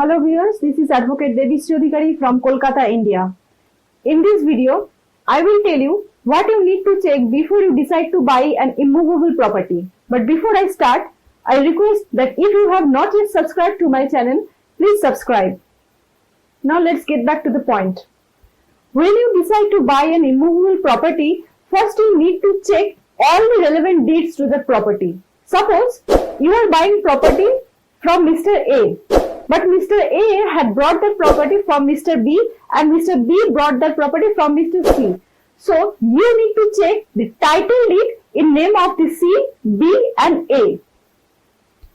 Hello viewers, this is Advocate Devi Sridhikari from Kolkata, India. In this video, I will tell you what you need to check before you decide to buy an immovable property. But before I start, I request that if you have not yet subscribed to my channel, please subscribe. Now let's get back to the point. When you decide to buy an immovable property, first you need to check all the relevant deeds to the property. Suppose you are buying property from Mr. A, but Mr. A had brought that property from Mr. B and Mr. B brought that property from Mr. C. So you need to check the title deed in name of the C, B and A.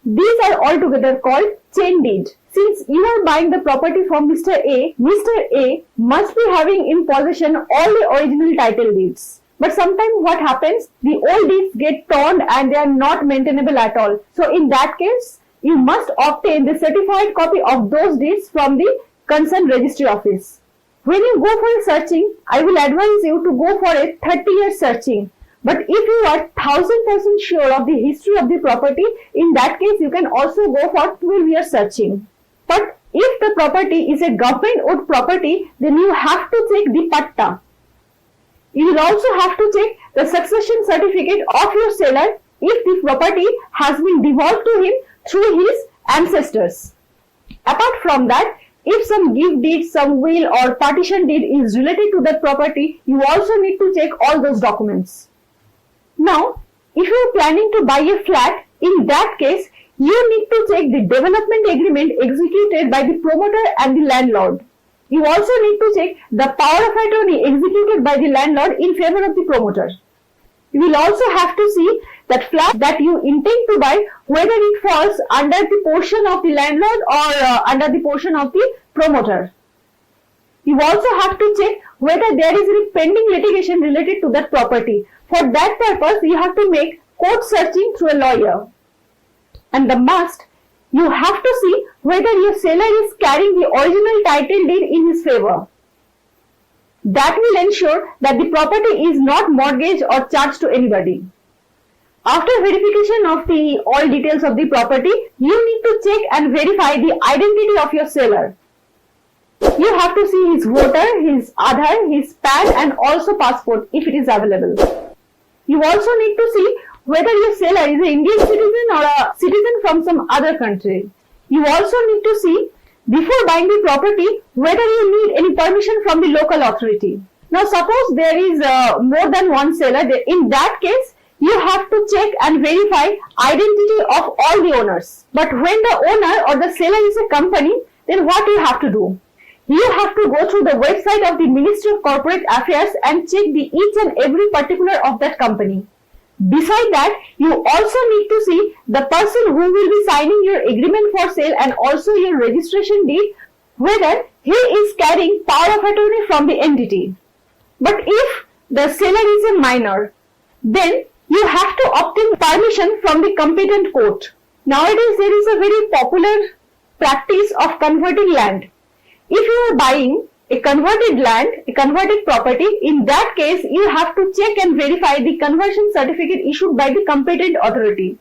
These are altogether called chain deed. Since you are buying the property from Mr. A must be having in possession all the original title deeds. But sometimes what happens, the old deeds get torn and they are not maintainable at all. So in that case, you must obtain the certified copy of those deeds from the concerned registry office. When you go for a searching, I will advise you to go for a 30-year searching. But if you are 1000% sure of the history of the property, in that case you can also go for 12-year searching. But if the property is a government-owned property, then you have to check the patta. You will also have to check the succession certificate of your seller if the property has been devolved to him through his ancestors. Apart from that, if some gift deed, some will or partition deed is related to that property, you also need to check all those documents. Now, if you are planning to buy a flat, in that case, you need to check the development agreement executed by the promoter and the landlord. You also need to check the power of attorney executed by the landlord in favor of the promoter. You will also have to see that flat that you intend to buy, whether it falls under the portion of the landlord or under the portion of the promoter. You also have to check whether there is any pending litigation related to that property. For that purpose, you have to make court searching through a lawyer. And the must, you have to see whether your seller is carrying the original title deed in his favor. That will ensure that the property is not mortgaged or charged to anybody. After verification of all details of the property, you need to check and verify the identity of your seller. You have to see his voter, his Aadhaar, his PAN and also passport if it is available. You also need to see whether your seller is an Indian citizen or a citizen from some other country. You also need to see, before buying the property, whether you need any permission from the local authority. Now suppose there is more than one seller. In that case, you have to check and verify identity of all the owners. But when the owner or the seller is a company, then what you have to do? You have to go through the website of the Ministry of Corporate Affairs and check each and every particular of that company. Beside that, you also need to see the person who will be signing your agreement for sale and also your registration deed, whether he is carrying power of attorney from the entity. But if the seller is a minor, then you have to obtain permission from the competent court. Nowadays, there is a very popular practice of converting land. If you are buying a converted land, a converted property, in that case, you have to check and verify the conversion certificate issued by the competent authority.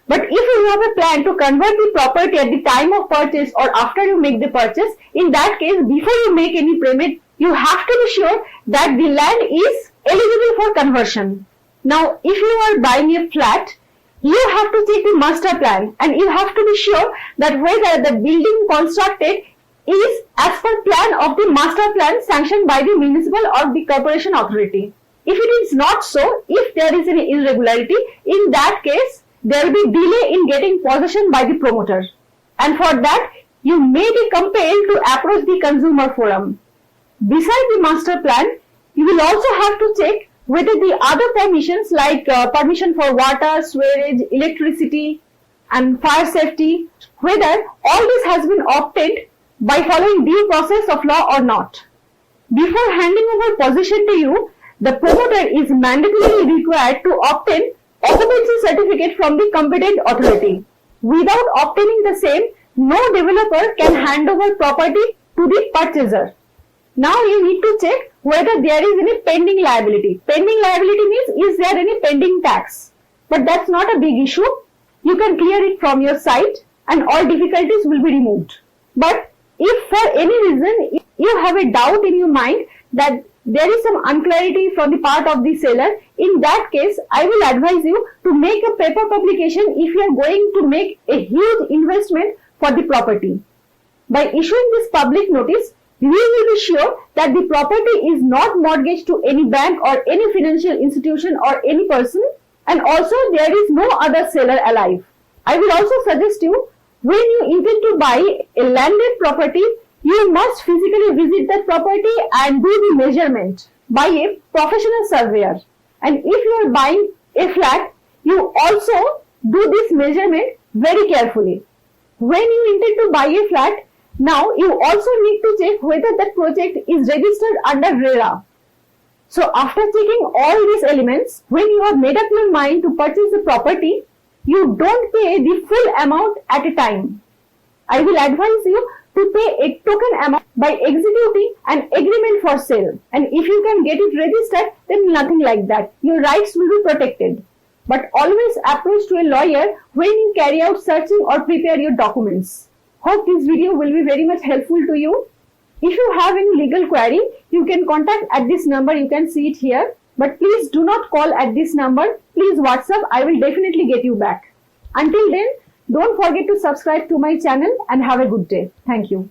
But if you have a plan to convert the property at the time of purchase or after you make the purchase, in that case, before you make any payment, you have to be sure that the land is eligible for conversion. Now, if you are buying a flat, you have to check the master plan and you have to be sure that whether the building constructed is as per plan of the master plan sanctioned by the municipal or the corporation authority. If it is not so, if there is any irregularity, in that case, there will be delay in getting possession by the promoter. And for that, you may be compelled to approach the consumer forum. Besides the master plan, you will also have to check whether the other permissions like permission for water, sewerage, electricity and fire safety, whether all this has been obtained by following due process of law or not. Before handing over possession to you, the promoter is mandatorily required to obtain occupancy certificate from the competent authority. Without obtaining the same, no developer can hand over property to the purchaser. Now you need to check whether there is any pending liability. Pending liability means is there any pending tax? But that's not a big issue. You can clear it from your site and all difficulties will be removed. But if for any reason you have a doubt in your mind that there is some unclarity from the part of the seller, in that case, I will advise you to make a paper publication if you are going to make a huge investment for the property. By issuing this public notice, we will be sure that the property is not mortgaged to any bank or any financial institution or any person, and also there is no other seller alive. I will also suggest you, when you intend to buy a landed property, you must physically visit that property and do the measurement by a professional surveyor. And if you are buying a flat, you also do this measurement very carefully. When you intend to buy a flat, now you also need to check whether that project is registered under RERA. So after checking all these elements, when you have made up your mind to purchase the property, you don't pay the full amount at a time. I will advise you to pay a token amount by executing an agreement for sale. And if you can get it registered, then nothing like that. Your rights will be protected. But always approach to a lawyer when you carry out searching or prepare your documents. Hope this video will be very much helpful to you. If you have any legal query, you can contact at this number. You can see it here. But please do not call at this number. Please WhatsApp. I will definitely get you back. Until then, don't forget to subscribe to my channel and have a good day. Thank you.